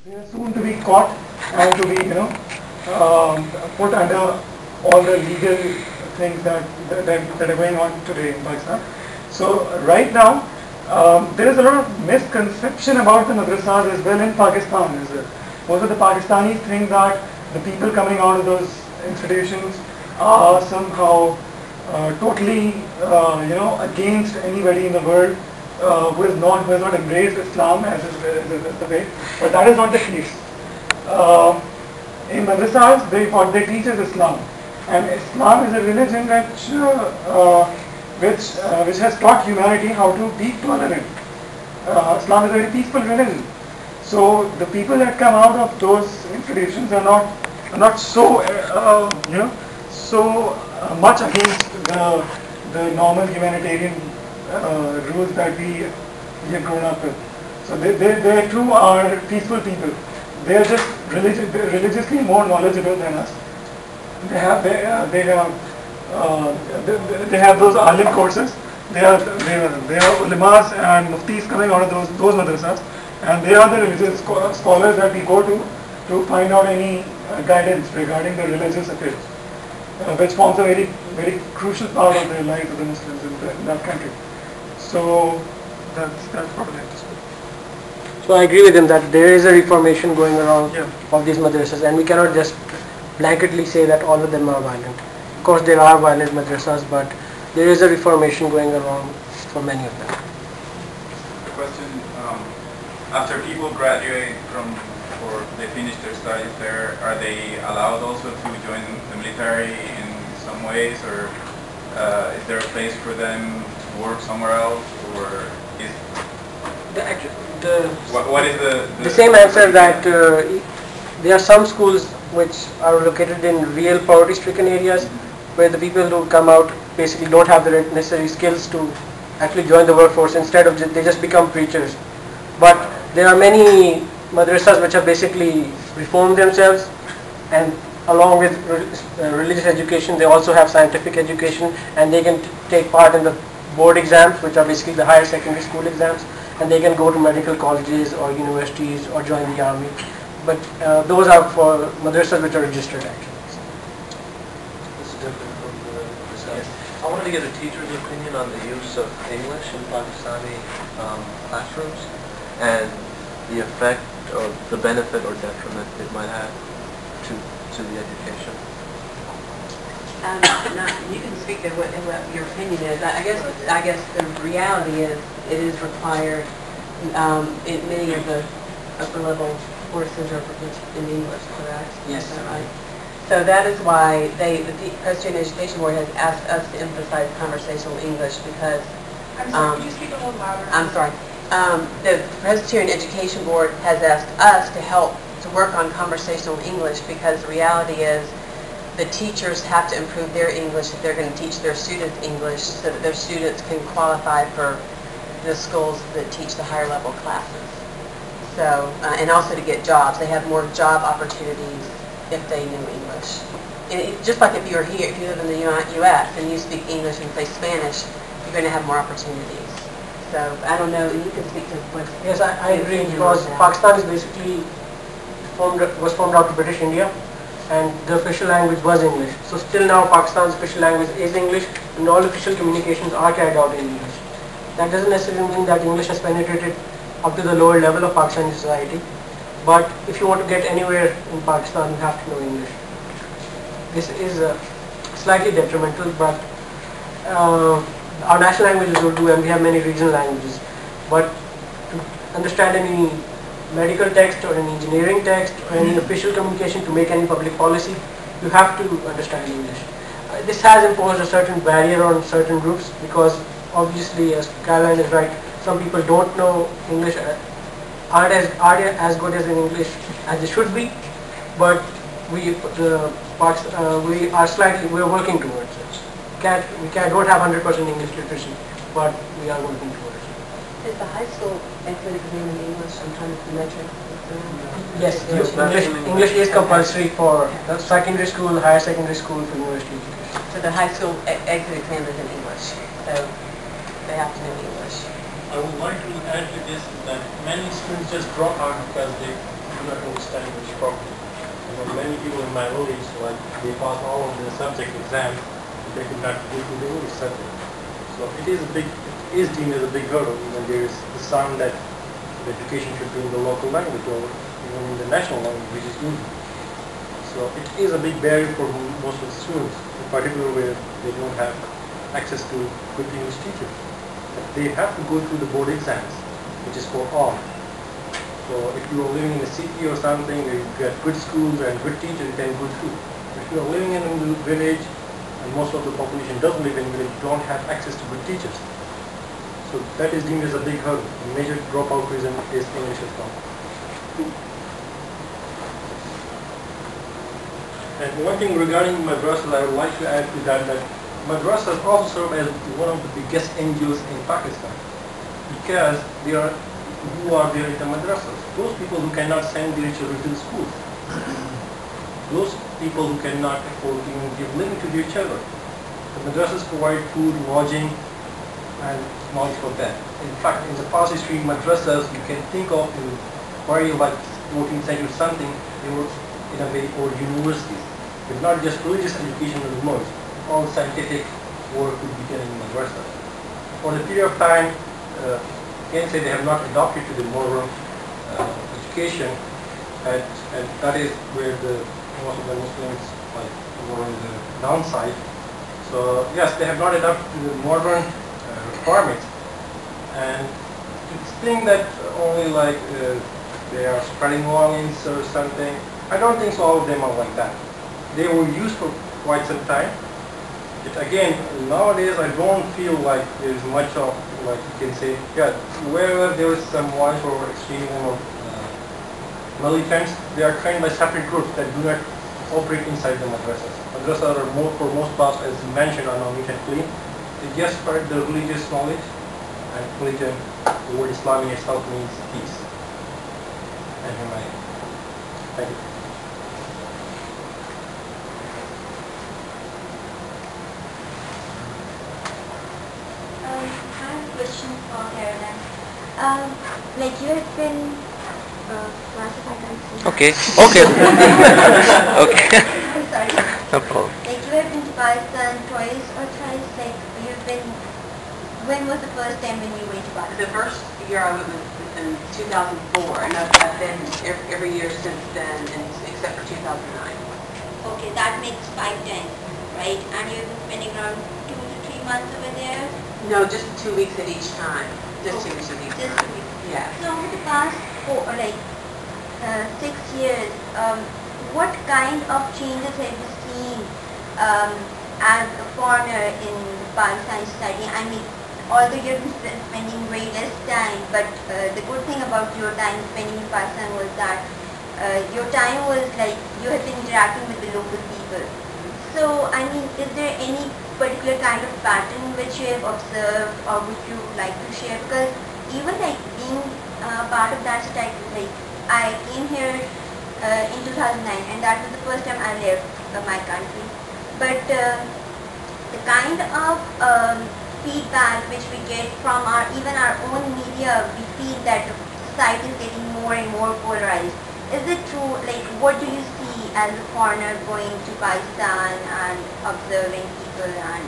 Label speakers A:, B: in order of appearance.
A: They are soon to be caught and to be, put under all the legal things that are going on today in Pakistan. So right now, there is a lot of misconception about the madrasas as well in Pakistan as well. Most of the Pakistanis think that the people coming out of those institutions are somehow totally, against anybody in the world who has not embraced Islam as the way. But that is not the case. In madrasas, what they teach is Islam, and Islam is a religion which has taught humanity how to be tolerant. Islam is a very peaceful religion. So the people that come out of those institutions are not so much against the normal humanitarian rules that we have grown up with. So they too are peaceful people. They are just religiously more knowledgeable than us. They have those alim courses. They are ulamas and muftis coming out of those madrasas, and they are the religious scholars that we go to find out any guidance regarding the religious affairs, which forms a very very crucial part of the life of the Muslims in that country. So that's probably it.
B: So I agree with him that there is a reformation going around of these madrasas, and we cannot just blanketly say that all of them are violent. Of course, there are violent madrasas, but there is a reformation going around for many of them.
C: The question: after people graduate or they finish their studies there, are they allowed also to join the military in some ways, or is there a place for them to work somewhere else, or is what is the
B: same answer that there are some schools which are located in real poverty-stricken areas where the people who come out basically don't have the necessary skills to actually join the workforce. Instead of they just become preachers. But there are many madrasas which have basically reformed themselves, and along with religious education, they also have scientific education, and they can take part in the board exams, which are basically the higher secondary school exams, and they can go to medical colleges or universities or join the army. But those are for madrasas which are registered actually.
D: This is different from the discussion. I wanted to get a teacher's opinion on the use of English in Pakistani classrooms and the effect or the benefit or detriment it might have to the education.
E: You can speak to what your opinion is. I guess the reality is it is required in many of the upper level courses are in English, correct?
B: Yes.
E: Is that right? So that is why the Presbyterian Education Board has asked us to emphasize conversational English because.
F: I'm sorry, could you speak a little louder?
E: I'm sorry. The Presbyterian Education Board has asked us to help to work on conversational English because the reality is the teachers have to improve their English if they're going to teach their students English so that their students can qualify for the schools that teach the higher level classes. So, and also to get jobs. They have more job opportunities if they knew English. And just like if you're here, if you live in the U.S. and you speak English and say Spanish, you're going to have more opportunities. So, I don't know, you can speak to what...
B: Yes, I agree, because Pakistan is basically was formed out of British India, and the official language was English. So still now Pakistan's official language is English, and all official communications are carried out in English. That doesn't necessarily mean that English has penetrated up to the lower level of Pakistani society, but if you want to get anywhere in Pakistan, you have to know English. This is slightly detrimental, but our national language is Urdu, and we have many regional languages. But to understand any medical text or any engineering text or any official communication to make any public policy, you have to understand English. This has imposed a certain barrier on certain groups because obviously, as Caroline is right, some people don't know English, aren't as good as in English as they should be, but we're working towards it. We don't have 100% English literacy, but we are working towards it.
E: Is the high school exit exam in English sometimes the metric exam?
B: Yes, English is compulsory for secondary school, higher secondary school, for university education.
E: So the high school exit exam is in English, so they have to know English.
G: I would like to add to this that many students just drop out because they
B: do not understand English properly. Many people in my village, like, they pass all of the subject exams, but they could not go to the English subject. So it is deemed as a big hurdle when there is the sound that the education should be in the local language or even in the national language, which is Urdu. So it is a big barrier for most of the students, in particular where they don't have access to good English teachers. They have to go through the board exams, which is for all. So if you are living in a city or something where you get good schools and good teachers, you can go through. If you are living in a village, and most of the population doesn't live in village, don't have access to good teachers. So that is deemed as a big hurdle. The major dropout reason is English as well. And one thing regarding madrasas, I would like to add to that madrasas also serve as one of the biggest NGOs in Pakistan, because they are who are there in the madrasas. Those people who cannot send their children to the schools. Those people who cannot afford to even give living to their children. The madrasas provide food, lodging, and knowledge for that. In fact, in the past history, madrasas you can think of in very like 14th century something, they were in a way called universities. But not just religious education was merged. All scientific work would be done in madrasas. For the period of time, can say they have not adopted to the modern education, and that is where most of the Muslims were on the downside. So yes, they have not adopted to the modern requirements, and to think that only like they are spreading longings or something, I don't think so all of them are like that. They were used for quite some time. But again, nowadays I don't feel like there is much of, like you can say, yeah, wherever there is some violence or extreme or militants, they are trained by separate groups that do not operate inside the madrasas. Madrasas are more, for most parts, as mentioned, are now neat and clean. They just spread the religious knowledge, and religion, the word Islam in itself means peace and humanity. Thank you.
F: Question for Caroline. Like you have been
D: Okay. Okay. Okay.
F: I'm sorry.
D: No problem.
F: Like you have been to Pakistan twice or thrice. Like you've been. When was the first time when you went to Pakistan?
E: The first year I went was in 2004, and I've been every year since then, except for 2009.
F: Okay, that makes 5 times, right? And you've been spending around 2 to 3 months over there.
E: No, just 2 weeks at each time. Just 2 weeks at each
F: Just
E: time.
F: 2 weeks.
E: Yeah.
F: So over the past 6 years, what kind of changes have you seen as a foreigner in Pakistani society? I mean, although you've been spending way less time, but the good thing about your time spending in Pakistan was that your time was like you have been interacting with the local people. So, I mean, is there any particular kind of pattern which you have observed or which you would like to share? Because even like being part of that society, like I came here in 2009 and that was the first time I left my country. But the kind of feedback which we get from even our own media, we feel that the society is getting more and more polarized. Is it true? Like, what do you see as a foreigner going to Pakistan and observing people and?